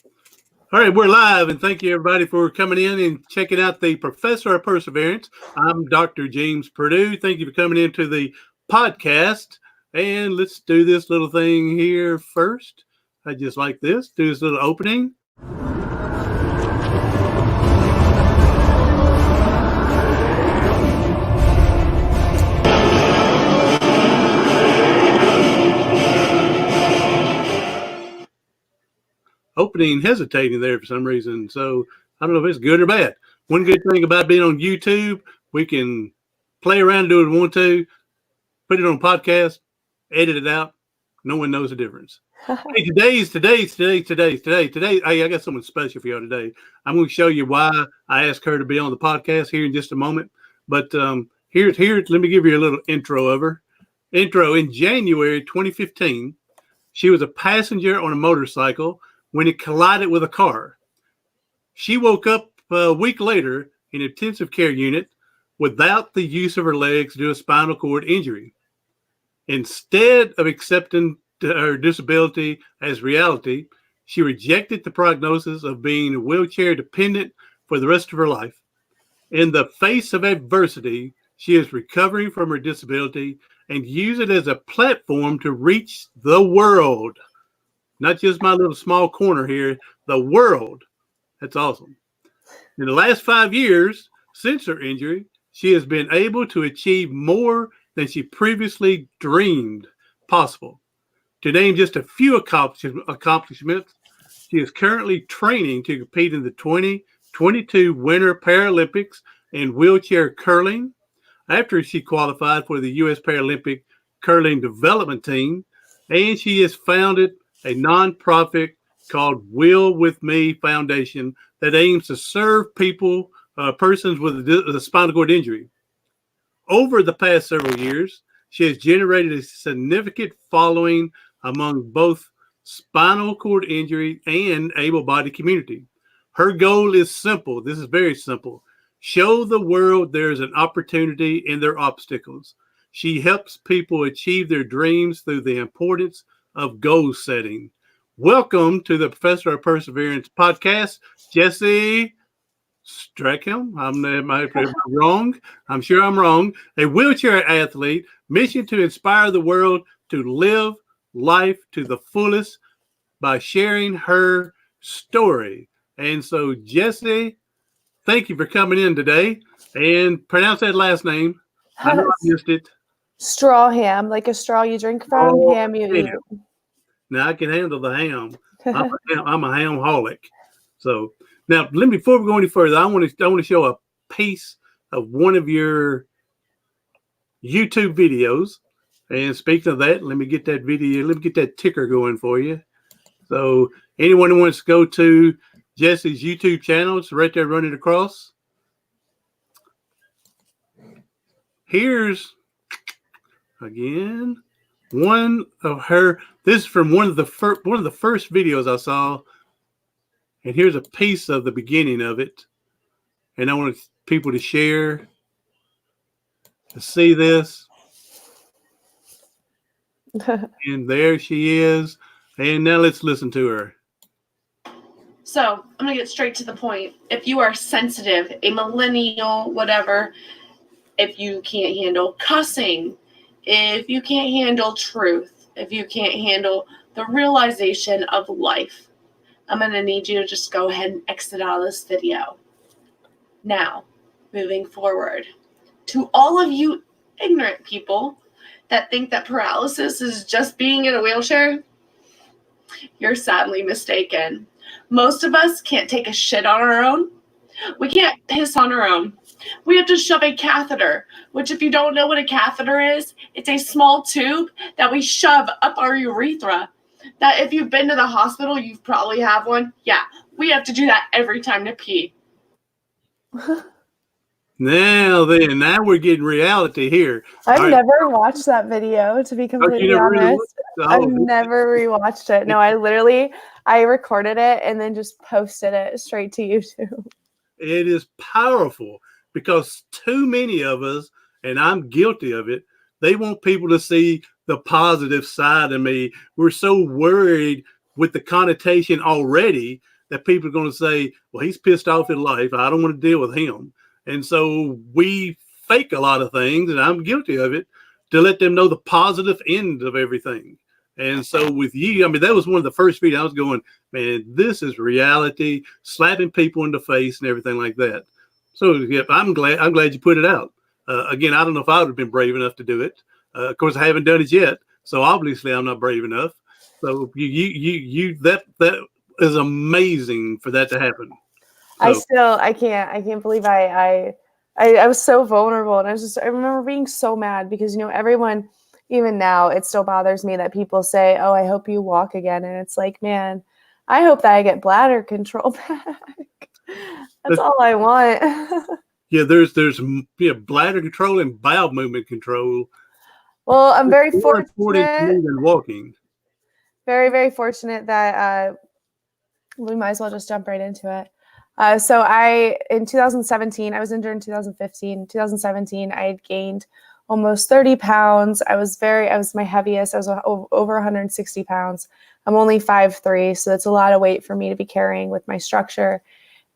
All right, we're live, and thank you everybody for coming in and checking out the Professor of Perseverance. I'm Dr. James Perdue. Thank you for coming into the podcast. And let's do this little thing here first. I just like this. Do this little opening. Opening hesitating there for some reason. So I don't know if it's good or bad. One good thing about being on YouTube, we can play around and do what we want to, put it on podcast, edit it out. No one knows the difference. Hey, today, I got something special for y'all today. I'm going to show you why I asked her to be on the podcast here in just a moment. But here, let me give you a little intro of her. In January 2015, she was a passenger on a motorcycle when it collided with a car. She woke up a week later in an intensive care unit without the use of her legs due to a spinal cord injury. Instead of accepting her disability as reality, she rejected the prognosis of being wheelchair dependent for the rest of her life. In the face of adversity, she is recovering from her disability and use it as a platform to reach the world. Not just my little small corner here, the world. That's awesome. In the last 5 years since her injury, she has been able to achieve more than she previously dreamed possible. To name just a few accomplishments, she is currently training to compete in the 2022 Winter Paralympics in wheelchair curling. After she qualified for the U.S. Paralympic Curling Development Team, and she has founded a nonprofit called Will With Me Foundation that aims to serve persons with a spinal cord injury. Over the past several years, she has generated a significant following among both spinal cord injury and able-bodied community. Her goal is simple. This is very simple. Show the world there is an opportunity in their obstacles. She helps people achieve their dreams through the importance of goal setting. Welcome to the Professor of Perseverance podcast, Jesi Stracham. Am I wrong? I'm sure I'm wrong. A wheelchair athlete, mission to inspire the world to live life to the fullest by sharing her story. And so, Jesi, thank you for coming in today. And pronounce that last name. I know I missed it. Strawham, like a straw you drink from, ham you eat. Now I can handle the ham. I'm a hamholic. So now, before we go any further, I want to show a piece of one of your YouTube videos. And speaking of that, let me get that video. Let me get that ticker going for you. So anyone who wants to go to Jesi's YouTube channel, it's right there running across. Here's again one of her. This is from one of the first videos I saw, and here's a piece of the beginning of it. And I want people to share to see this. And there she is. And now let's listen to her. So I'm going to get straight to the point. If you are sensitive, a millennial, whatever, if you can't handle cussing, if you can't handle truth, if you can't handle the realization of life, I'm going to need you to just go ahead and exit out of this video. Now, moving forward, to all of you ignorant people that think that paralysis is just being in a wheelchair, you're sadly mistaken. Most of us can't take a shit on our own. We can't piss on our own. We have to shove a catheter, which if you don't know what a catheter is, it's a small tube that we shove up our urethra. That if you've been to the hospital, you probably have one. Yeah, we have to do that every time to pee. Now we're getting reality here. I've never watched that video, to be completely honest. I've never rewatched it. No, I recorded it and then just posted it straight to YouTube. It is powerful because too many of us, and I'm guilty of it, they want people to see the positive side of me. We're so worried with the connotation already that people are going to say, well, he's pissed off in life. I don't want to deal with him. And so we fake a lot of things, and I'm guilty of it, to let them know the positive end of everything. And so with you, I mean, that was one of the first videos I was going, man, this is reality, slapping people in the face and everything like that. So yeah, I'm glad you put it out. Again, I don't know if I would have been brave enough to do it. Of course, I haven't done it yet, so obviously I'm not brave enough. So that is amazing for that to happen. So, I can't believe I was so vulnerable, and I remember being so mad because, you know, everyone, even now, it still bothers me that people say, "Oh, I hope you walk again," and it's like, man, I hope that I get bladder control back. That's all I want. Yeah, there's bladder control and bowel movement control. Well, I'm very important fortunate. to me than walking. Very, very fortunate that we might as well just jump right into it. So in 2017, I was injured in 2015. 2017, I had gained almost 30 pounds. I was my heaviest. I was over 160 pounds. I'm only 5'3", so that's a lot of weight for me to be carrying with my structure.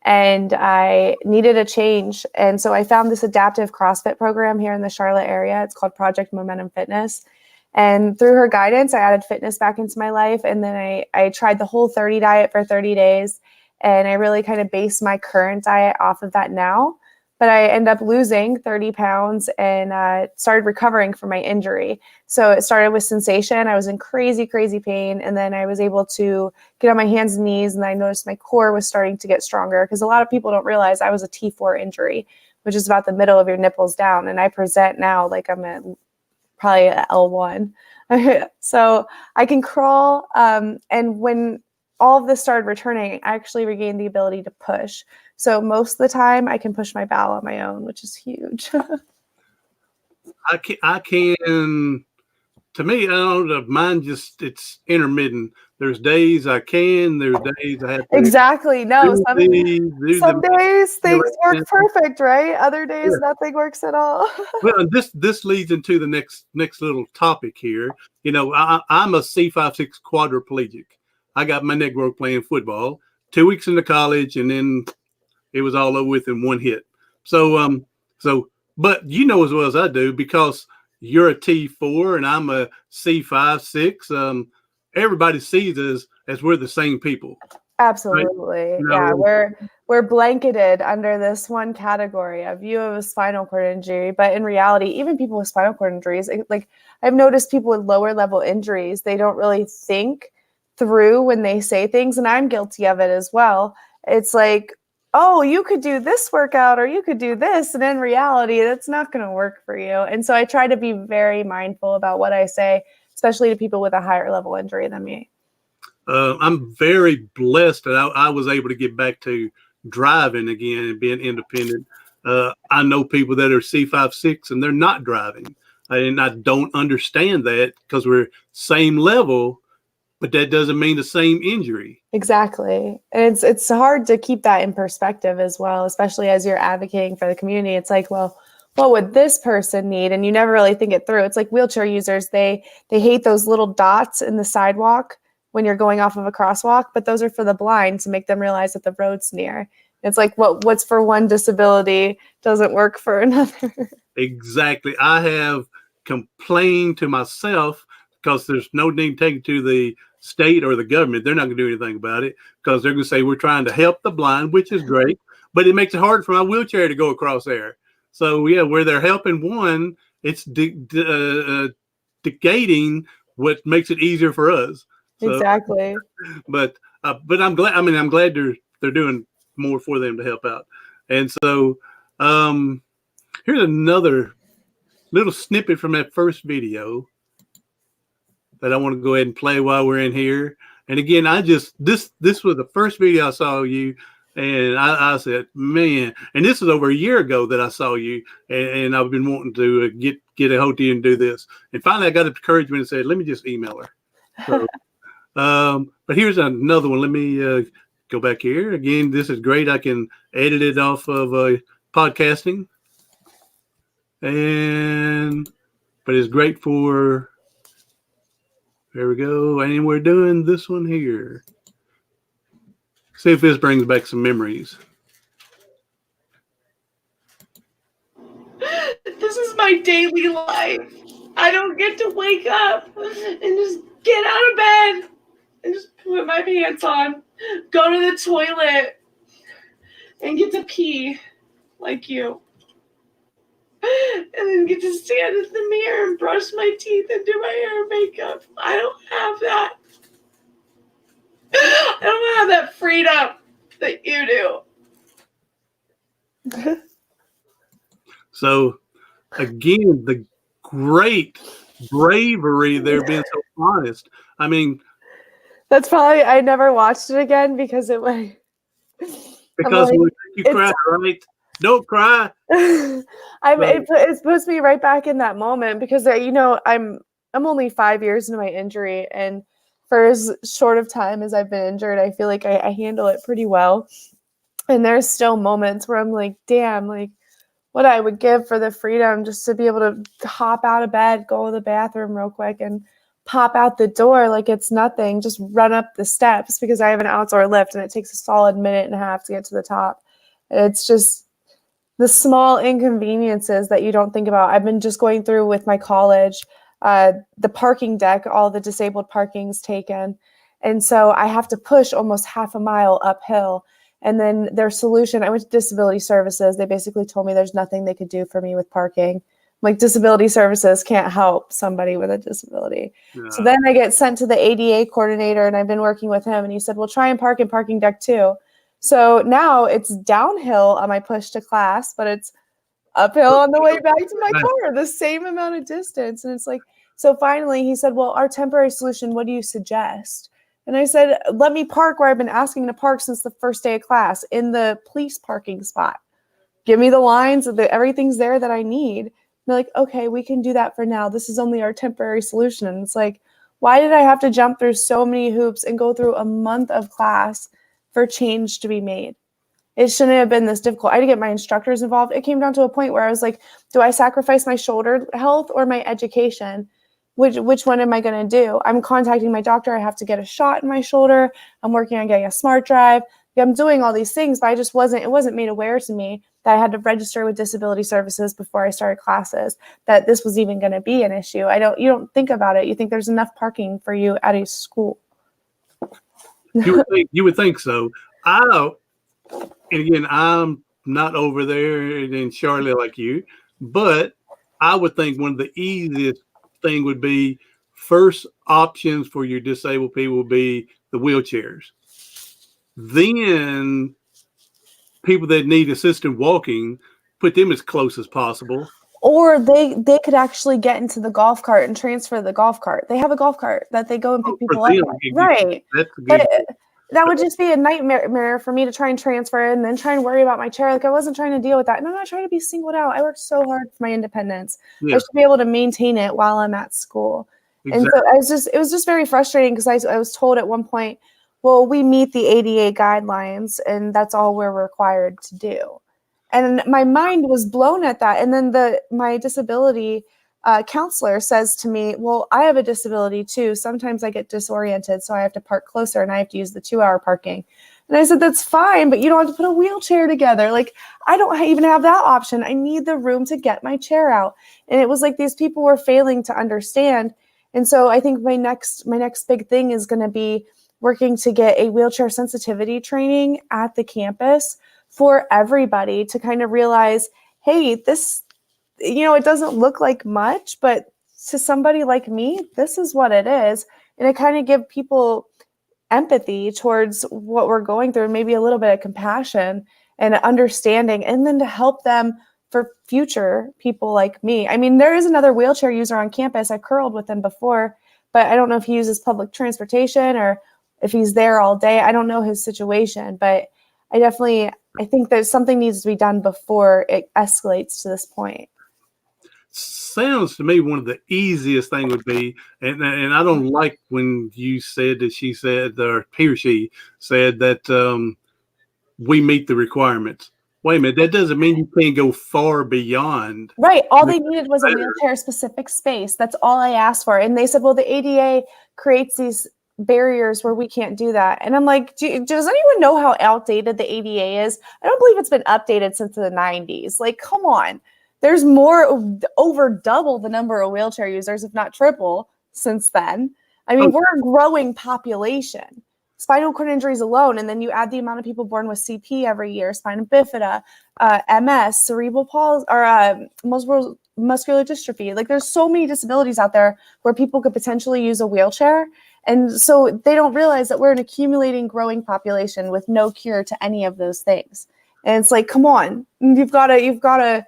And I needed a change. And so I found this adaptive CrossFit program here in the Charlotte area. It's called Project Momentum Fitness. And through her guidance, I added fitness back into my life. And then I tried the Whole30 diet for 30 days. And I really kind of base my current diet off of that now. But I ended up losing 30 pounds and started recovering from my injury. So it started with sensation. I was in crazy, crazy pain. And then I was able to get on my hands and knees. And I noticed my core was starting to get stronger, because a lot of people don't realize I was a T4 injury, which is about the middle of your nipples down. And I present now like I'm at probably at L1. So I can crawl. And when all of this started returning, I actually regained the ability to push. So most of the time I can push my bowel on my own, which is huge. I can, to me, I don't know, mine it's intermittent. There's days I can, there's days I have to. Exactly. No, some days things work perfect, right? Other days, nothing works at all. Well, this leads into the next little topic here. You know, I'm a C5-6 quadriplegic. I got my neck broke playing football. 2 weeks into college, and then it was all over with in one hit. So, but you know as well as I do, because you're a T4 and I'm a C5-6. Everybody sees us as we're the same people. Absolutely. Right? Yeah, we're blanketed under this one category of you have a spinal cord injury, but in reality, even people with spinal cord injuries, like I've noticed people with lower level injuries, they don't really think through when they say things, and I'm guilty of it as well. It's like, oh, you could do this workout or you could do this, and in reality, that's not going to work for you. And so I try to be very mindful about what I say, especially to people with a higher level injury than me. I'm very blessed that I was able to get back to driving again and being independent. I know people that are C5-6 and they're not driving, and I don't understand that, because we're same level, but that doesn't mean the same injury. Exactly. And it's hard to keep that in perspective as well, especially as you're advocating for the community. It's like, well, what would this person need? And you never really think it through. It's like wheelchair users, they hate those little dots in the sidewalk when you're going off of a crosswalk, but those are for the blind to make them realize that the road's near. It's like what's for one disability doesn't work for another. Exactly. I have complained to myself, because there's no need to take it to the state or the government. They're not going to do anything about it, because they're going to say we're trying to help the blind, which is great, but it makes it hard for my wheelchair to go across there. So yeah, where they're helping one, it's negating what makes it easier for us. So, exactly. But I'm glad. I mean, I'm glad they're doing more for them to help out. And so here's another little snippet from that first video that I want to go ahead and play while we're in here. And again, this was the first video I saw you, and I said, man, and this is over a year ago that I saw you, and I've been wanting to get a hold of you and do this. And finally, I got the encouragement and said, let me just email her. So, but here's another one. Let me go back here. Again, this is great. I can edit it off of podcasting. But it's great for, there we go. And we're doing this one here. See if this brings back some memories. This is my daily life. I don't get to wake up and just get out of bed and just put my pants on, go to the toilet, and get to pee like you. And then get to stand in the mirror and brush my teeth and do my hair and makeup. I don't have that. I don't have that freedom that you do. So, again, the great bravery there being so honest. I mean, That's probably, I never watched it again because it was. because when you cry, right? Don't cry. It puts me right back in that moment because I'm only 5 years into my injury, and for as short of time as I've been injured, I feel like I handle it pretty well. And there's still moments where I'm like, damn, like what I would give for the freedom just to be able to hop out of bed, go to the bathroom real quick, and pop out the door like it's nothing. Just run up the steps because I have an outdoor lift and it takes a solid minute and a half to get to the top. It's just the small inconveniences that you don't think about. I've been just going through with my college, the parking deck, all the disabled parking's taken. And so I have to push almost half a mile uphill. And then their solution, I went to disability services. They basically told me there's nothing they could do for me with parking. Like disability services can't help somebody with a disability. Yeah. So then I get sent to the ADA coordinator and I've been working with him and he said, well, try and park in parking deck too. So now it's downhill on my push to class, but it's uphill on the way back to my car, the same amount of distance. And it's like, so finally he said, well, our temporary solution, what do you suggest? And I said, let me park where I've been asking to park since the first day of class, in the police parking spot. Give me the lines, everything's there that I need. And they're like, okay, we can do that for now. This is only our temporary solution. And it's like, why did I have to jump through so many hoops and go through a month of class for change to be made? It shouldn't have been this difficult. I had to get my instructors involved. It came down to a point where I was like, do I sacrifice my shoulder health or my education? Which one am I going to do? I'm contacting my doctor. I have to get a shot in my shoulder. I'm working on getting a smart drive. I'm doing all these things, but it wasn't made aware to me that I had to register with disability services before I started classes, that this was even going to be an issue. You don't think about it. You think there's enough parking for you at a school. You would think so. And again, I'm not over there in Charlotte like you, but I would think one of the easiest thing would be first options for your disabled people would be the wheelchairs. Then people that need assisted walking, put them as close as possible. Or they could actually get into the golf cart and transfer the golf cart. They have a golf cart that they go and pick people up. Right. That would just be a nightmare for me to try and transfer and then try and worry about my chair. Like I wasn't trying to deal with that. And I'm not trying to be singled out. I worked so hard for my independence. Yeah. I should be able to maintain it while I'm at school. Exactly. And so it was just very frustrating because I was told at one point, well, we meet the ADA guidelines and that's all we're required to do. And my mind was blown at that. And then my disability counselor says to me, well, I have a disability too. Sometimes I get disoriented, so I have to park closer and I have to use the 2-hour parking. And I said, that's fine, but you don't have to put a wheelchair together. Like, I don't even have that option. I need the room to get my chair out. And it was like these people were failing to understand. And so I think my next big thing is going to be working to get a wheelchair sensitivity training at the campus for everybody to kind of realize, hey, this, it doesn't look like much, but to somebody like me, this is what it is. And it kind of give people empathy towards what we're going through, maybe a little bit of compassion and understanding, and then to help them for future people like me. I mean, there is another wheelchair user on campus. I curled with him before, but I don't know if he uses public transportation or if he's there all day. I don't know his situation, but I think that something needs to be done before it escalates to this point. Sounds to me one of the easiest thing would be, and I don't like when you said that she said, or he or she said that we meet the requirements. Wait a minute, that doesn't mean you can't go far beyond. Right. All they needed was a wheelchair specific space. That's all I asked for. And they said, well, the ADA creates these barriers where we can't do that. And I'm like, does anyone know how outdated the ADA is? I don't believe it's been updated since the 90s. Like, come on. There's over double the number of wheelchair users, if not triple, since then. I mean, we're a growing population. Spinal cord injuries alone, and then you add the amount of people born with CP every year, spina bifida, MS, cerebral palsy, or muscular dystrophy. Like, there's so many disabilities out there where people could potentially use a wheelchair. And so they don't realize that we're an accumulating, growing population with no cure to any of those things. And it's like, come on, you've got to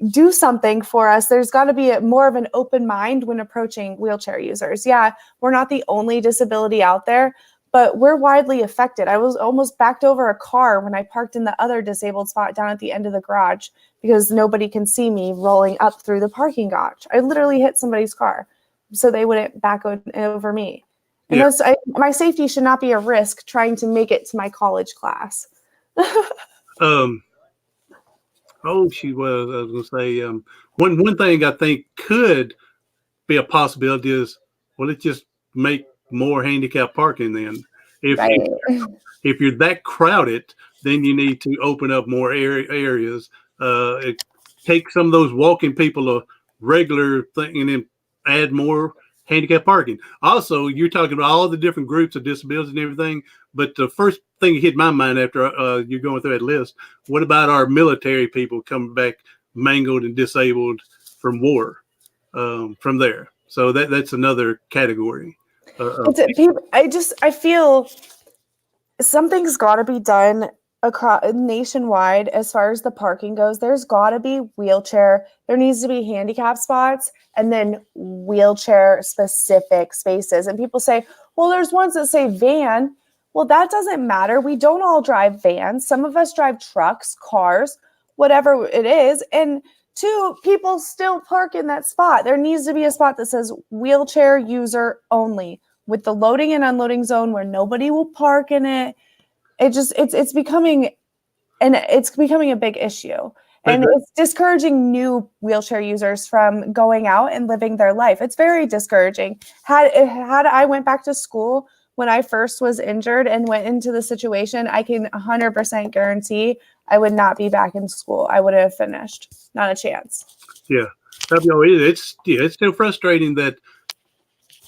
do something for us. There's got to be more of an open mind when approaching wheelchair users. Yeah, we're not the only disability out there, but we're widely affected. I was almost backed over a car when I parked in the other disabled spot down at the end of the garage because nobody can see me rolling up through the parking garage. I literally hit somebody's car so they wouldn't back over me. And my safety should not be a risk trying to make it to my college class. She was. I was going to say one thing I think could be a possibility is, well, let's just make more handicap parking. Then, if you're that crowded, then you need to open up more areas. Take some of those walking people a regular thing, and then add more handicap parking. Also, you're talking about all the different groups of disabilities and everything, but the first thing that hit my mind after you're going through that list, what about our military people coming back mangled and disabled from war from there? So that's another category. I feel something's got to be done across nationwide as far as the parking goes. There's got to be wheelchair. There needs to be handicap spots and then wheelchair specific spaces. And people say, well, there's ones that say van. Well, that doesn't matter. We don't all drive vans. Some of us drive trucks, cars, whatever it is. And two, people still park in that spot. There needs to be a spot that says wheelchair user only with the loading and unloading zone where nobody will park in it. It's becoming a big issue. And it's discouraging new wheelchair users from going out and living their life. It's very discouraging. Had I went back to school when I first was injured and went into the situation, I can 100% guarantee I would not be back in school. I wouldn't have finished. Not a chance. Yeah. It's still frustrating that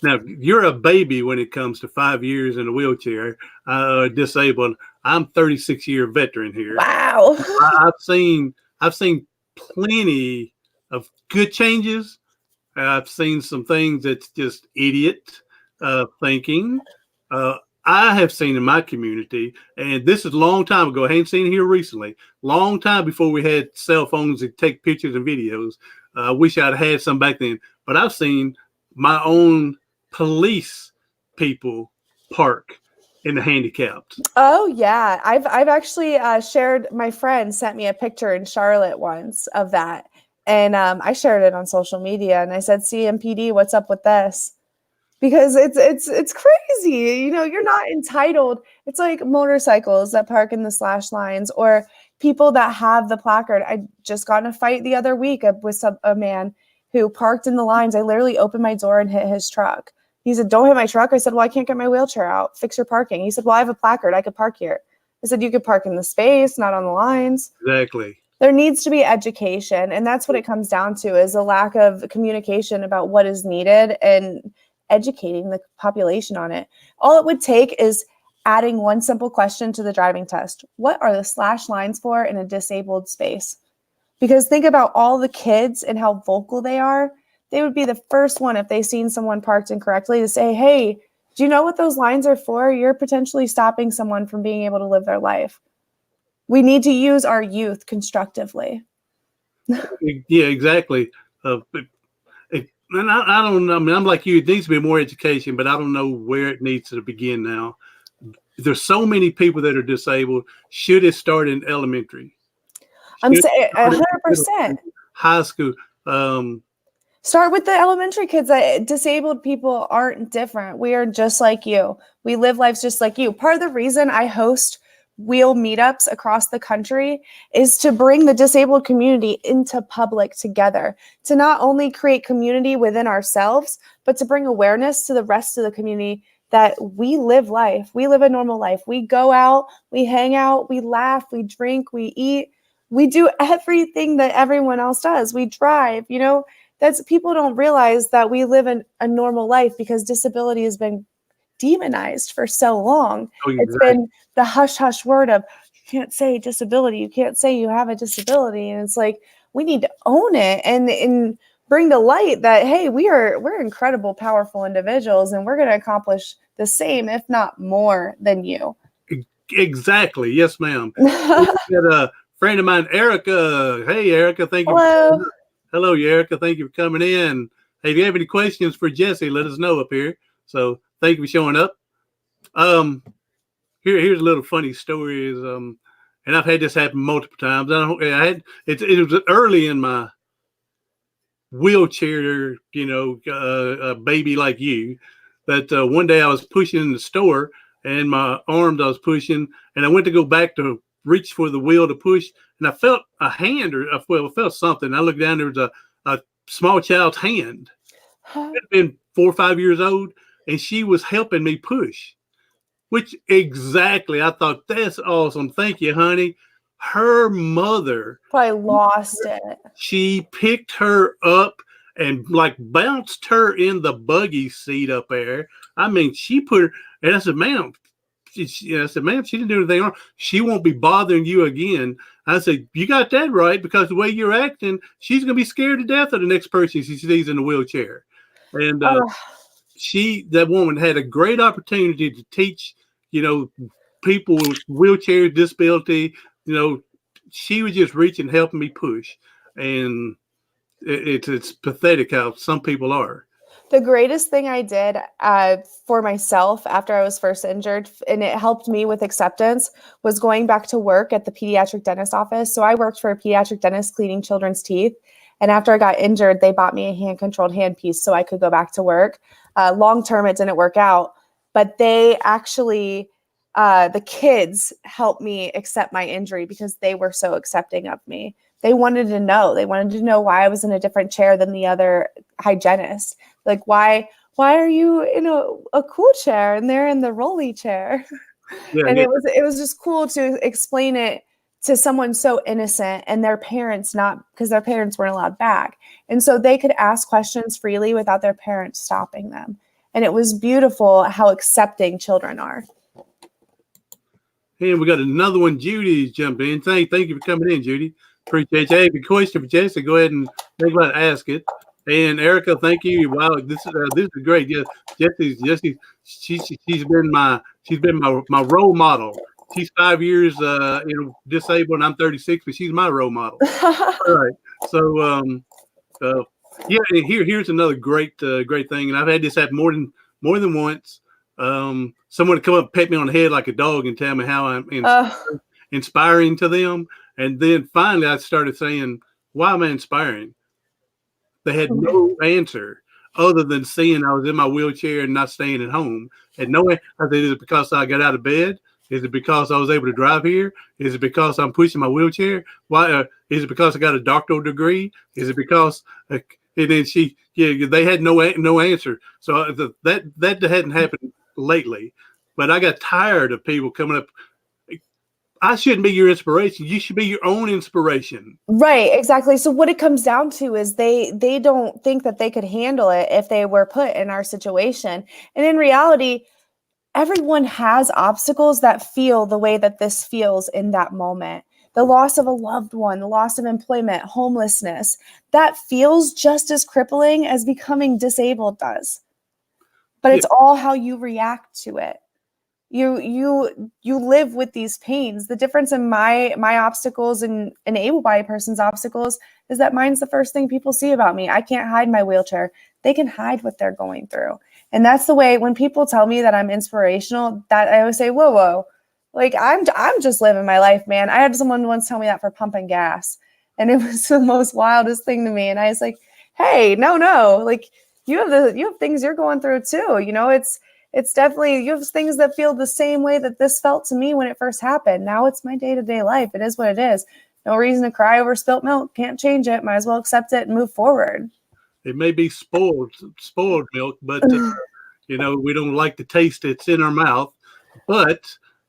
now you're a baby when it comes to 5 years in a wheelchair, disabled. I'm 36-year veteran here. Wow. I've seen plenty of good changes. I've seen some things that's just idiot thinking. I have seen in my community, and this is a long time ago. I haven't seen it here recently. Long time before we had cell phones that take pictures and videos. I wish I'd had some back then. But I've seen my own police people park in the handicapped. Oh yeah, I've actually shared. My friend sent me a picture in Charlotte once of that, and I shared it on social media. And I said, "CMPD, what's up with this?" Because it's crazy. You know, you're not entitled. It's like motorcycles that park in the slash lines, or people that have the placard. I just got in a fight the other week with a man who parked in the lines. I literally opened my door and hit his truck. He said, "Don't hit my truck." I said, "Well, I can't get my wheelchair out. Fix your parking." He said, "Well, I have a placard. I could park here." I said, "You could park in the space, not on the lines." Exactly. There needs to be education. And that's what it comes down to, is a lack of communication about what is needed and educating the population on it. All it would take is adding one simple question to the driving test. What are the slash lines for in a disabled space? Because think about all the kids and how vocal they are. They would be the first one, if they seen someone parked incorrectly, to say, "Hey, do you know what those lines are for? You're potentially stopping someone from being able to live their life." We need to use our youth constructively. Yeah, exactly. And I don't know. I mean, I'm like you. It needs to be more education, but I don't know where it needs to begin now. There's so many people that are disabled. Should it start in elementary? I'm saying 100%. High school. Start with the elementary kids. Disabled people aren't different. We are just like you. We live lives just like you. Part of the reason I host wheel meetups across the country is to bring the disabled community into public together, to not only create community within ourselves, but to bring awareness to the rest of the community that we live life. We live a normal life. We go out, we hang out, we laugh, we drink, we eat. We do everything that everyone else does. We drive, that's people don't realize that we live a normal life because disability has been demonized for so long. Oh, It's been the hush hush word of you can't say disability, you can't say you have a disability, and it's like we need to own it and bring to light that hey, we're incredible, powerful individuals, and we're going to accomplish the same, if not more, than you. Exactly. Yes, ma'am. We had a friend of mine, Erica. Hey, Erica. Thank you. Hello. Hello, Erica. Thank you for coming in. Hey, if you have any questions for Jesi, let us know up here. So thank you for showing up. Here's a little funny story. And I've had this happen multiple times. It was early in my wheelchair, a baby like you, that one day I was pushing in the store and my arms I was pushing, and I went to go back to reach for the wheel to push, and I felt a hand I felt something. I looked down, there was a small child's hand. It had been 4 or 5 years old, and she was helping me push, which exactly, I thought, that's awesome. Thank you, honey. Her mother probably lost it. She picked her up and like bounced her in the buggy seat up there. I mean, she put her, and I said, ma'am, she didn't do anything wrong. She won't be bothering you again. I said, you got that right, because the way you're acting, she's going to be scared to death of the next person she sees in the wheelchair. And that woman had a great opportunity to teach, people with wheelchair disability, she was just reaching, helping me push. And it's pathetic how some people are. The greatest thing I did for myself after I was first injured, and it helped me with acceptance, was going back to work at the pediatric dentist office. So I worked for a pediatric dentist cleaning children's teeth. And after I got injured, they bought me a hand-controlled handpiece so I could go back to work. Long-term, it didn't work out. But they actually, the kids helped me accept my injury because they were so accepting of me. They wanted to know. They wanted to know why I was in a different chair than the other hygienist. Like, why are you in a cool chair and they're in the rolly chair? Yeah, and it was just cool to explain it to someone so innocent, and their parents not, because their parents weren't allowed back. And so they could ask questions freely without their parents stopping them. And it was beautiful how accepting children are. And we got another one. Judy's jumping in. Thank you for coming in, Judy. Appreciate you. Hey, the question for Jesi, go ahead and think about it, ask it. And Erica, thank you. Wow, this is great. Yes, Jesi, she's been my role model. She's 5 years disabled, and I'm 36, but she's my role model. All right. So yeah, and here's another great thing, and I've had this happen more than once. Someone to come up and pet me on the head like a dog and tell me how I'm inspiring to them. And then finally I started saying, why am I inspiring? They had no answer other than seeing I was in my wheelchair and not staying at home. And no, I said, is it because I got out of bed? Is it because I was able to drive here? Is it because I'm pushing my wheelchair? Why? Is it because I got a doctoral degree? Is it because? And then they had no answer. So that hadn't happened lately. But I got tired of people coming up. I shouldn't be your inspiration. You should be your own inspiration. Right, exactly. So what it comes down to is they don't think that they could handle it if they were put in our situation. And in reality, everyone has obstacles that feel the way that this feels in that moment. The loss of a loved one, the loss of employment, homelessness, that feels just as crippling as becoming disabled does. But it's all how you react to it. You live with these pains. The difference in my obstacles and an able-bodied person's obstacles is that mine's the first thing people see about me. I can't hide my wheelchair. They can hide what they're going through. And that's the way when people tell me that I'm inspirational, that I always say, whoa, like I'm just living my life, man. I had someone once tell me that for pumping gas, and it was the most wildest thing to me. And I was like, hey, no, like you have things you're going through too. It's definitely, you have things that feel the same way that this felt to me when it first happened. Now it's my day-to-day life. It is what it is. No reason to cry over spilt milk. Can't change it. Might as well accept it and move forward. It may be spoiled milk, but We don't like the taste that's in our mouth. But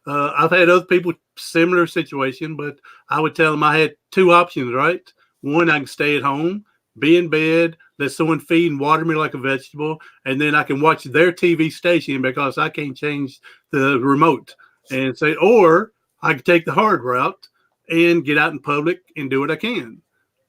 I've had other people similar situation, but I would tell them I had two options, right? One, I can stay at home, be in bed, let someone feed and water me like a vegetable, and then I can watch their TV station because I can't change the remote. And say, or I can take the hard route and get out in public and do what I can.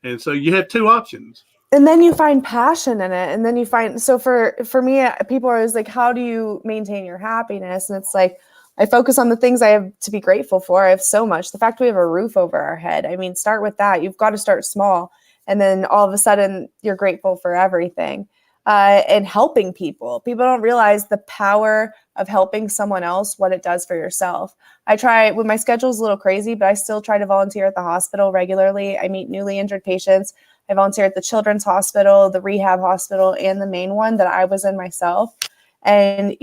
And so you have two options. And then you find passion in it. And then you find, so for me, people are always like, how do you maintain your happiness? And it's like, I focus on the things I have to be grateful for. I have so much. The fact we have a roof over our head. I mean, start with that. You've got to start small. And then all of a sudden you're grateful for everything. And helping people. People don't realize the power of helping someone else, what it does for yourself. I try, when my schedule's a little crazy, but I still try to volunteer at the hospital regularly. I meet newly injured patients. I volunteer at the children's hospital, the rehab hospital, and the main one that I was in myself. And,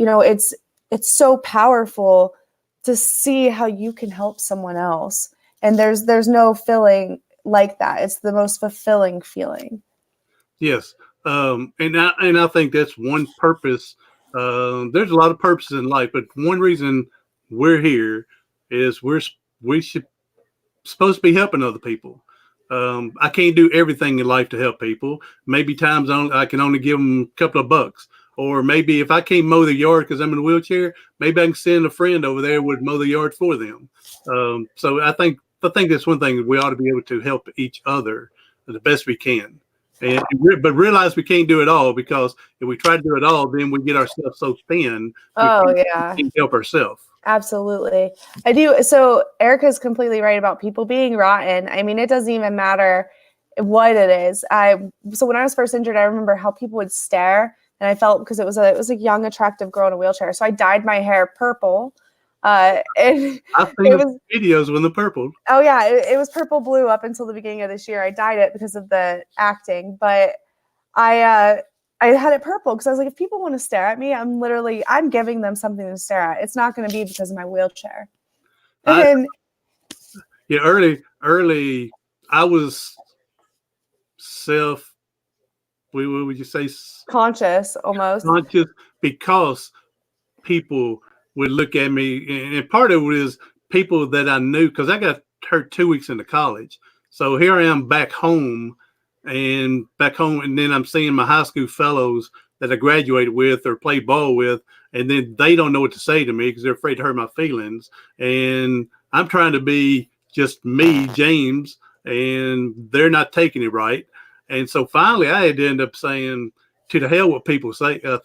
it's so powerful to see how you can help someone else. And there's no feeling like that. It's the most fulfilling feeling. Yes. And I think that's one purpose. There's a lot of purposes in life, but one reason we're here is we should supposed to be helping other people. I can't do everything in life to help people. Maybe times I can only give them a couple of bucks. Or maybe if I can't mow the yard because I'm in a wheelchair, maybe I can send a friend over there would mow the yard for them. So I think that's one thing we ought to be able to help each other the best we can. But realize we can't do it all, because if we try to do it all, then we get ourselves so thin. We can't help ourselves. Absolutely. I do. So Erica's completely right about people being rotten. I mean, it doesn't even matter what it is. So when I was first injured, I remember how people would stare, and I felt, because it was a young, attractive girl in a wheelchair. So I dyed my hair purple. And I've seen videos with the purple. Oh yeah, it was purple blue up until the beginning of this year. I dyed it because of the acting, but I had it purple because I was like, if people want to stare at me, I'm giving them something to stare at. It's not going to be because of my wheelchair. Early I was what would you say? Conscious, almost. Conscious, because people would look at me, and part of it is people that I knew, because I got hurt 2 weeks into college. So here I am back home, and then I'm seeing my high school fellows that I graduated with or played ball with, and then they don't know what to say to me because they're afraid to hurt my feelings. And I'm trying to be just me, James, and they're not taking it right. And so finally I had to end up saying, to the hell what people think. That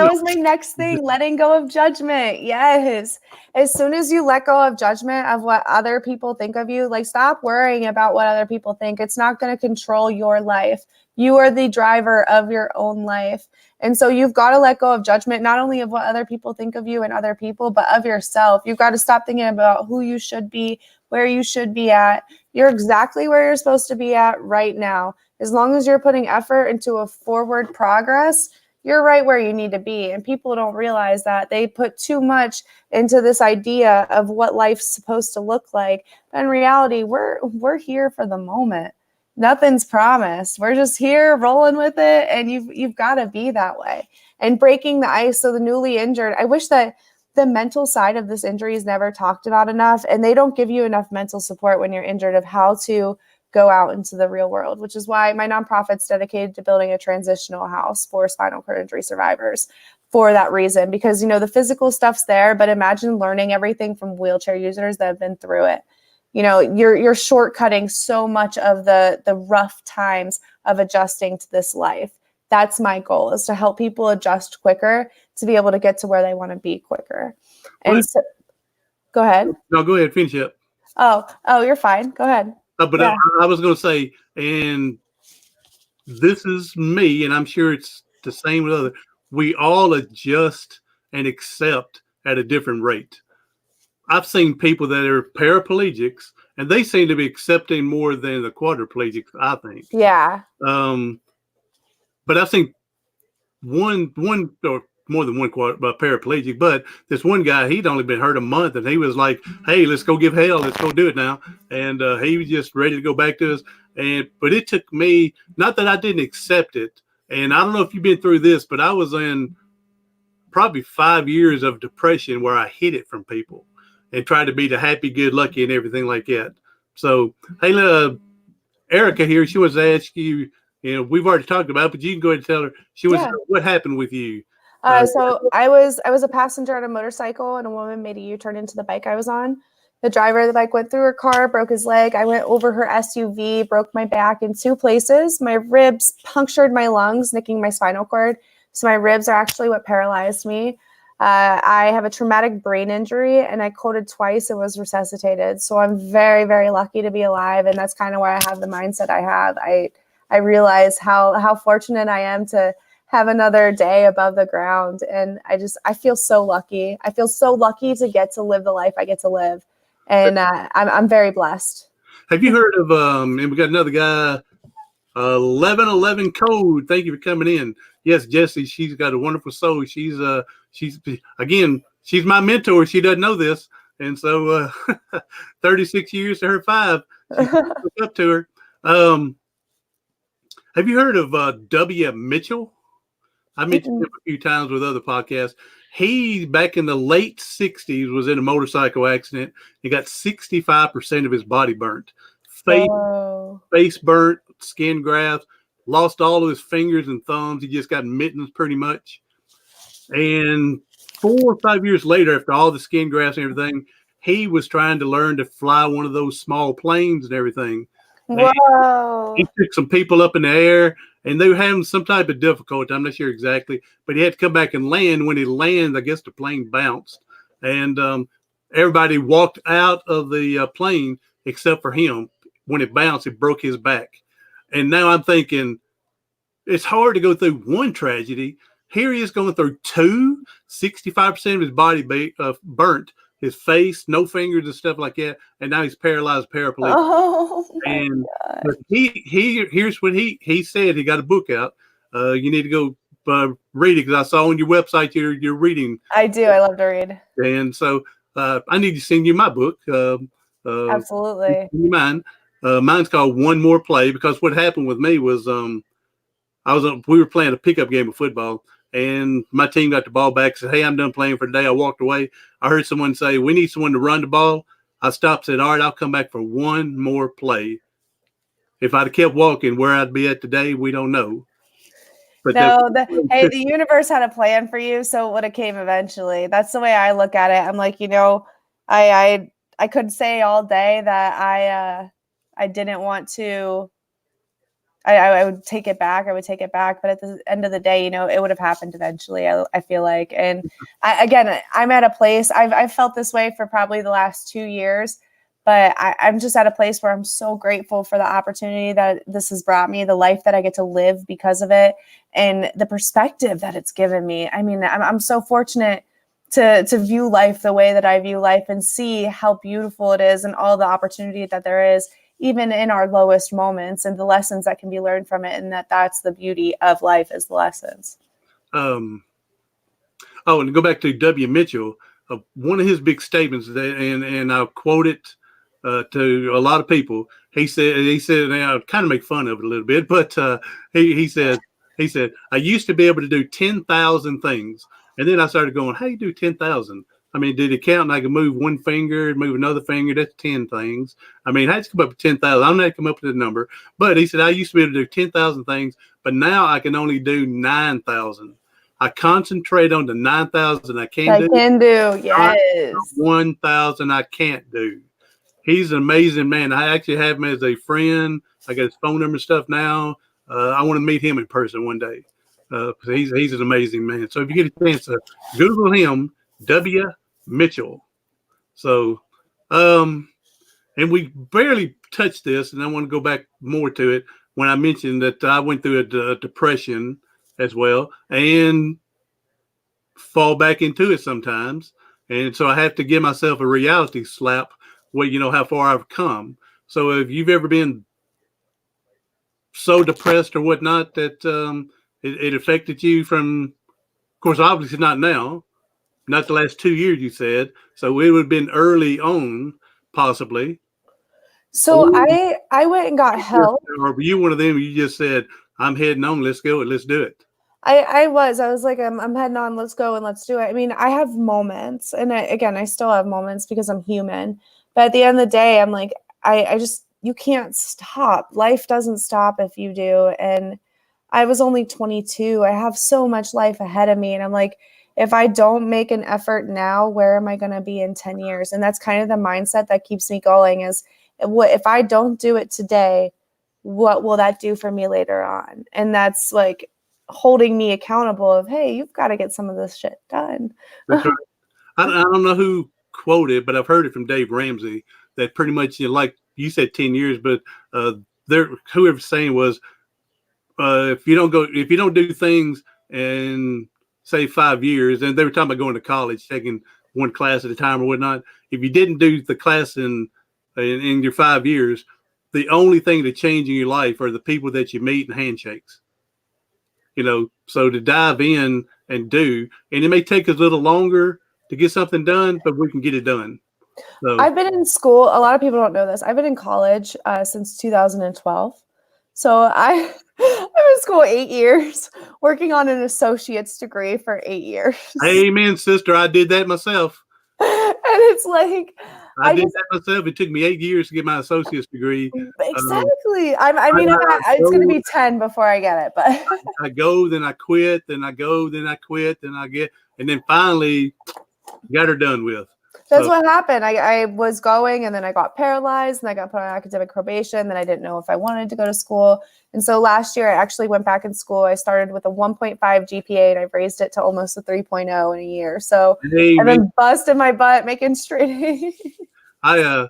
was my next thing. Letting go of judgment. Yes. As soon as you let go of judgment of what other people think of you, like, stop worrying about what other people think. It's not going to control your life. You are the driver of your own life. And so you've got to let go of judgment, not only of what other people think of you and other people, but of yourself. You've got to stop thinking about who you should be, where you should be at. You're exactly where you're supposed to be at right now. As long as you're putting effort into a forward progress, you're right where you need to be. And people don't realize that. They put too much into this idea of what life's supposed to look like. But in reality, we're here for the moment. Nothing's promised. We're just here rolling with it. And you've got to be that way. And breaking the ice. So the newly injured, I wish that the mental side of this injury is never talked about enough. And they don't give you enough mental support when you're injured of how to go out into the real world, which is why my nonprofit's dedicated to building a transitional house for spinal cord injury survivors for that reason. Because, the physical stuff's there, but imagine learning everything from wheelchair users that have been through it. You're shortcutting so much of the rough times of adjusting to this life. That's my goal, is to help people adjust quicker to be able to get to where they want to be quicker. And so, go ahead. No, go ahead. Finish up. Oh, you're fine. Go ahead. But yeah. I was going to say, and this is me, and I'm sure it's the same with others. We all adjust and accept at a different rate. I've seen people that are paraplegics, and they seem to be accepting more than the quadriplegics, I think. Yeah. But I've seen one or more than one paraplegic, but this one guy, he'd only been hurt a month, and he was like, hey, let's go give hell. Let's go do it now. And he was just ready to go back to us. But it took me, not that I didn't accept it, And I don't know if you've been through this, but I was in probably 5 years of depression where I hid it from people and tried to be the happy, good, lucky, and everything like that. So, hey, Erica here, she wants to ask you, we've already talked about it, but you can go ahead and tell her. She wants to know what happened with you. So I was a passenger on a motorcycle, and a woman made a U-turn into the bike I was on. The driver of the bike went through her car, broke his leg. I went over her SUV, broke my back in 2 places. My ribs punctured my lungs, nicking my spinal cord. So my ribs are actually what paralyzed me. I have a traumatic brain injury, and I coded twice and was resuscitated. So I'm very, very lucky to be alive, and that's kind of why I have the mindset I have. I realize how fortunate I am to have another day above the ground, and I feel so lucky. I feel so lucky to get to live the life I get to live, and I'm very blessed. Have you heard of and we got another guy, 1111 Code? Thank you for coming in. Yes, Jesse, she's got a wonderful soul. She's my mentor. She doesn't know this, and so 36 years to her 5. She's up to her. Have you heard of W. Mitchell? I mentioned him a few times with other podcasts. He, back in the late 60s, was in a motorcycle accident. He got 65% of his body burnt. Face burnt, skin grafts, lost all of his fingers and thumbs. He just got mittens pretty much. And 4 or 5 years later, after all the skin grafts and everything, he was trying to learn to fly one of those small planes and everything. Whoa. He took some people up in the air, and they were having some type of difficulty. I'm not sure exactly, but he had to come back and land. When he landed, I guess the plane bounced, and everybody walked out of the plane except for him. When it bounced, it broke his back. And now I'm thinking, it's hard to go through one tragedy. Here he is going through 2, 65% of his body burnt, his face, no fingers and stuff like that, and now he's paralyzed, paraplegic. Oh, and but here's what he said. He got a book out. You need to go read it, because I saw on your website you're reading. I do. I love to read. And so I need to send you my book. Absolutely. Mine. Mine's called One More Play, because what happened with me was we were playing a pickup game of football, and my team got the ball back, said, "Hey, I'm done playing for today." I walked away. I heard someone say, "We need someone to run the ball." I stopped, said, "All right, I'll come back for one more play." If I'd have kept walking, where I'd be at today, we don't know. But the universe had a plan for you, so it would have came eventually. That's the way I look at it. I'm like, I could say all day that I didn't want to. I would take it back. I would take it back. But at the end of the day, it would have happened eventually, I feel like. And I'm at a place, I've felt this way for probably the last 2 years, but I'm just at a place where I'm so grateful for the opportunity that this has brought me, the life that I get to live because of it, and the perspective that it's given me. I mean, I'm so fortunate to view life the way that I view life and see how beautiful it is and all the opportunity that there is, even in our lowest moments, and the lessons that can be learned from it. And that's the beauty of life, is the lessons. And to go back to W. Mitchell, one of his big statements, and I'll quote it to a lot of people. He said, and I'll kind of make fun of it a little bit, but he said, "I used to be able to do 10,000 things. And then I started going, how do you do 10,000? I mean, did it count? And I can move one finger, move another finger. That's 10 things. I mean, how'd you come up with 10,000? I'm not come up with a number." But he said, "I used to be able to do 10,000 things, but now I can only do 9,000. I concentrate on the 9,000 I can do. Yes. 1,000 I can't do." He's an amazing man. I actually have him as a friend. I got his phone number and stuff now. I want to meet him in person one day. He's an amazing man. So if you get a chance to Google him, W. Mitchell. So, and we barely touched this, and I want to go back more to it when I mentioned that I went through a depression as well and fall back into it sometimes. And so I have to give myself a reality slap where how far I've come. So if you've ever been so depressed or whatnot that it affected you from, of course, obviously not now, not the last 2 years you said, so it would have been early on possibly. So I went and got help. Or were you one of them, you just said, I'm heading on. Let's go. Let's do it. I was like, I'm heading on. Let's go and let's do it. I mean, I have moments, and I still have moments because I'm human. But at the end of the day, I'm like, I just, you can't stop. Life doesn't stop if you do. And I was only 22. I have so much life ahead of me. And I'm like, if I don't make an effort now, where am I going to be in 10 years? And that's kind of the mindset that keeps me going is, what if I don't do it today, what will that do for me later on? And that's like holding me accountable of, hey, you've got to get some of this shit done. That's right. I don't know who quoted, but I've heard it from Dave Ramsey that pretty much, like you said, 10 years, but whoever's saying was, if you don't do things in say 5 years, and they were talking about going to college, taking one class at a time or whatnot. If you didn't do the class in your 5 years, the only thing that change in your life are the people that you meet and handshakes. So to dive in and do, and it may take us a little longer to get something done, but we can get it done. So I've been in school. A lot of people don't know this. I've been in college since 2012. So I'm in school 8 years, working on an associate's degree for 8 years. Amen, sister. I did that myself. And it's like, I did that myself. It took me 8 years to get my associate's degree. Exactly. I mean, it's going to be 10 before I get it, but I go, then I quit, then I go, then I quit, then I get, and then finally got her done with. That's what happened. I was going, and then I got paralyzed, and I got put on academic probation. Then I didn't know if I wanted to go to school. And so last year I actually went back in school. I started with a 1.5 GPA, and I've raised it to almost a 3.0 in a year. So I've been busting my butt making straight A's. I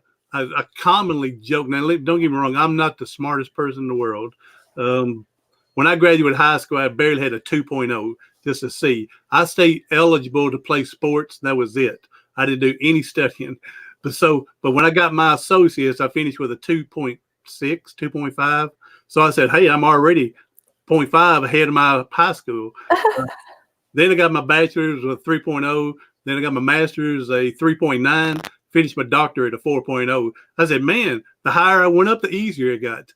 commonly joke. Now, don't get me wrong. I'm not the smartest person in the world. When I graduated high school, I barely had a 2.0, just a C. I stayed eligible to play sports. That was it. I didn't do any studying. But when I got my associates, I finished with a 2.6, 2.5. So I said, hey, I'm already 0.5 ahead of my high school. Then I got my bachelor's with 3.0. Then I got my master's, a 3.9. Finished my doctorate at a 4.0. I said, man, the higher I went up, the easier it got.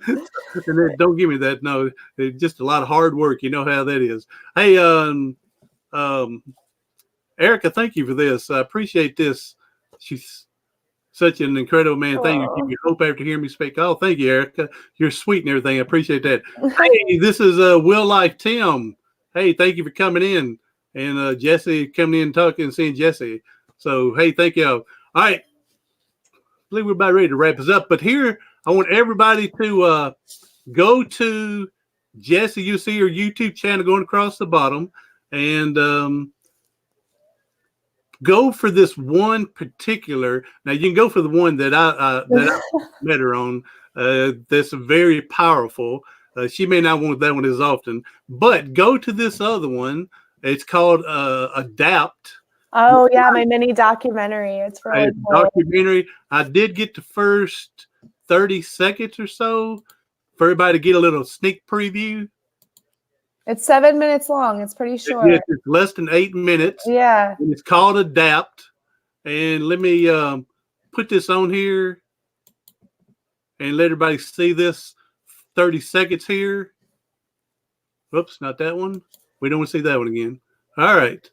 And then, don't give me that. No, it's just a lot of hard work. You know how that is. Hey, Erica, thank you for this. I appreciate this. She's such an incredible man. Thank you. Give me hope after hearing me speak. Oh, thank you, Erica. You're sweet and everything. I appreciate that. Hey, this is Will Life Tim. Hey, thank you for coming in. And Jesi coming in, talking and seeing Jesi. So, hey, thank y'all. All right. I believe we're about ready to wrap this up. But here, I want everybody to go to Jesi. You see her YouTube channel going across the bottom. And go for this one particular. Now, you can go for the one that I met her on. That's very powerful. She may not want that one as often. But go to this other one. It's called Adapt. Oh, yeah, my mini documentary. It's really cool. Documentary. I did get the first 30 seconds or so for everybody to get a little sneak preview. It's 7 minutes long. It's pretty short. It's less than 8 minutes. Yeah. And it's called Adapt. And let me put this on here and let everybody see this 30 seconds here. Whoops, not that one. We don't want to see that one again. All right.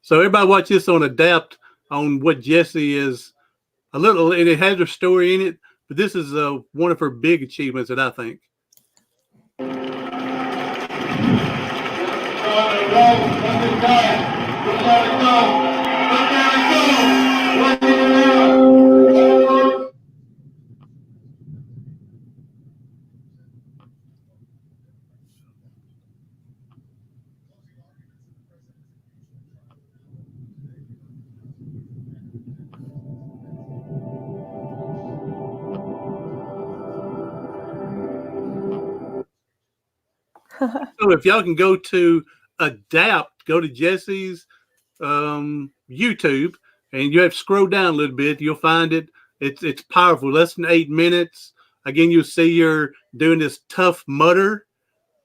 So everybody watch this on Adapt on what Jesi is a little, and it has her story in it, but this is one of her big achievements that I think. So if y'all can go to Adapt, go to Jesi's YouTube, and you have to scroll down a little bit. You'll find it. It's powerful. Less than 8 minutes. Again, you'll see you're doing this tough mutter,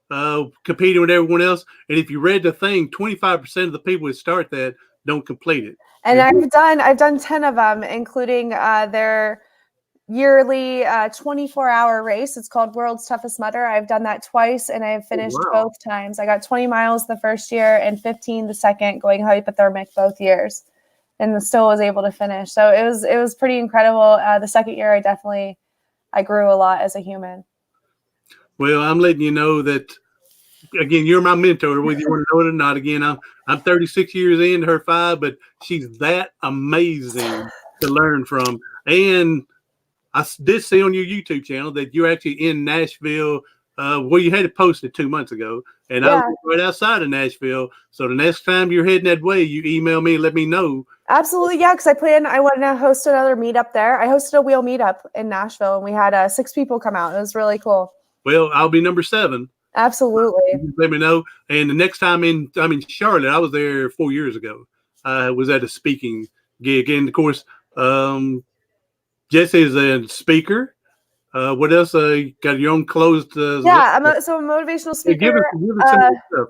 competing with everyone else. And if you read the thing, 25% of the people that start that don't complete it. And I've done 10 of them, including their yearly 24-hour race. It's called World's Toughest Mudder. I've done that twice, and I've finished both times. I got 20 miles the first year and 15 the second, going hypothermic both years, and still was able to finish. So it was pretty incredible. The second year, I grew a lot as a human. Well, I'm letting you know that, again, you're my mentor, whether you want to know it or not. Again, I'm 36 years in, her 5, but she's that amazing to learn from. And I did see on your YouTube channel that you're actually in Nashville. Well, you had it posted 2 months ago, and I was right outside of Nashville. So the next time you're heading that way, you email me and let me know. Absolutely, yeah, because I want to host another meetup there. I hosted a wheel meetup in Nashville, and we had 6 people come out. It was really cool. Well, I'll be number 7. Absolutely. Let me know. And the next time I'm in Charlotte, I was there 4 years ago. I was at a speaking gig, and of course, Jesi is a speaker. What else? Got your own closed? I'm a motivational speaker.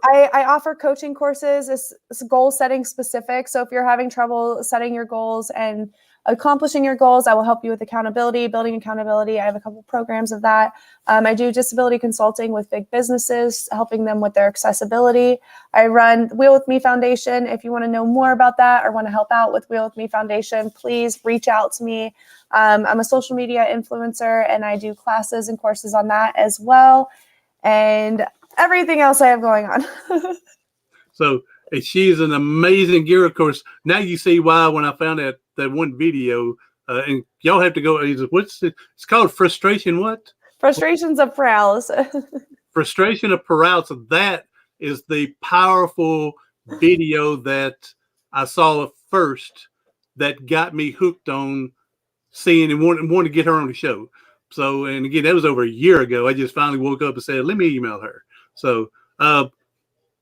I offer coaching courses. It's goal setting specific. So if you're having trouble setting your goals and accomplishing your goals, I will help you with accountability, building accountability. I have a couple programs of that. I do disability consulting with big businesses, helping them with their accessibility. I run the Wheel With Me Foundation. If you want to know more about that or want to help out with Wheel With Me Foundation, please reach out to me. I'm a social media influencer, and I do classes and courses on that as well, and everything else I have going on. So she's an amazing girl. Of course, now you see why when I found that one video, and y'all have to go. It's called Frustration. What? Frustrations of Paralysis. Frustration of Paralysis. That is the powerful video that I saw first that got me hooked on seeing and wanted to get her on the show. So, and again, that was over a year ago. I just finally woke up and said, let me email her. So,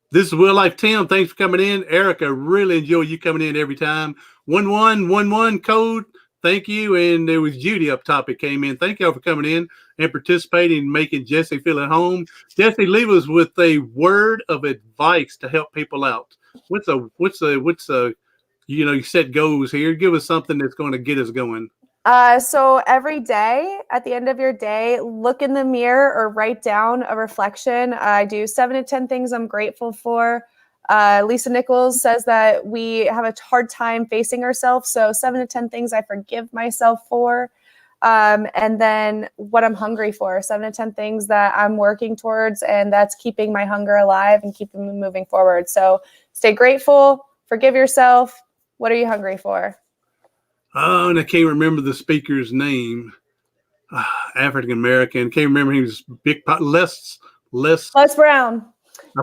this is Real Life Tim. Thanks for coming in. Erica, really enjoy you coming in every time. 1111 code. Thank you. And there was Judy up top that came in. Thank y'all for coming in and participating and making Jesi feel at home. Jesi, leave us with a word of advice to help people out. What's a you set goals here. Give us something that's going to get us going. So every day, at the end of your day, look in the mirror or write down a reflection. I do 7 to 10 things I'm grateful for. Lisa Nichols says that we have a hard time facing ourselves. So 7 to 10 things I forgive myself for. And then what I'm hungry for, 7 to 10 things that I'm working towards, and that's keeping my hunger alive and keeping me moving forward. So stay grateful, forgive yourself. What are you hungry for? Oh, and I can't remember the speaker's name. African American. Can't remember. He was big. Les Brown.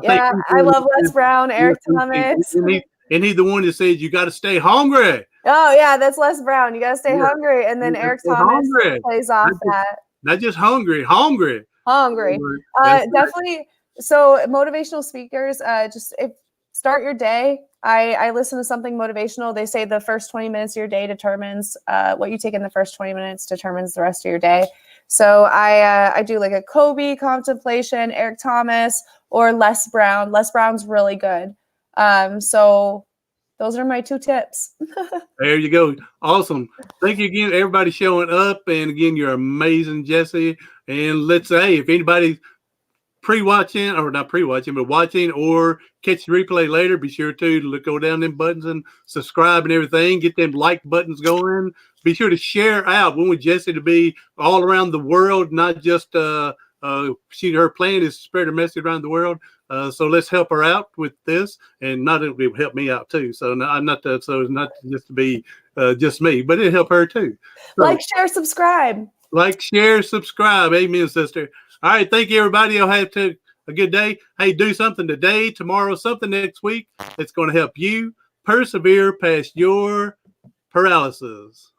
I love Les Brown. Eric Thomas. And he's the one that says you got to stay hungry. Oh yeah, that's Les Brown. You got to stay hungry. And then Eric Thomas plays off that. Not just hungry. Hungry. Definitely. So motivational speakers, start your day. I listen to something motivational. They say the first 20 minutes of your day determines what you take in the first 20 minutes determines the rest of your day. So I do like a Kobe contemplation, Eric Thomas, or Les Brown. Les Brown's really good. So those are my 2 tips. There you go. Awesome. Thank you again, everybody showing up. And again, you're amazing, Jesi. And let's say if anybody watching or catch the replay later, be sure to go down them buttons and subscribe and everything. Get them like buttons going. Be sure to share out. We want Jesi to be all around the world, not just her plan is to spread her message around the world. So let's help her out with this, and not it will help me out too. So it's not just to be just me, but it'll help her too. So, like, share, subscribe. Amen, sister. All right, thank you, everybody. You'll have a good day. Hey, do something today, tomorrow, something next week that's going to help you persevere past your paralysis.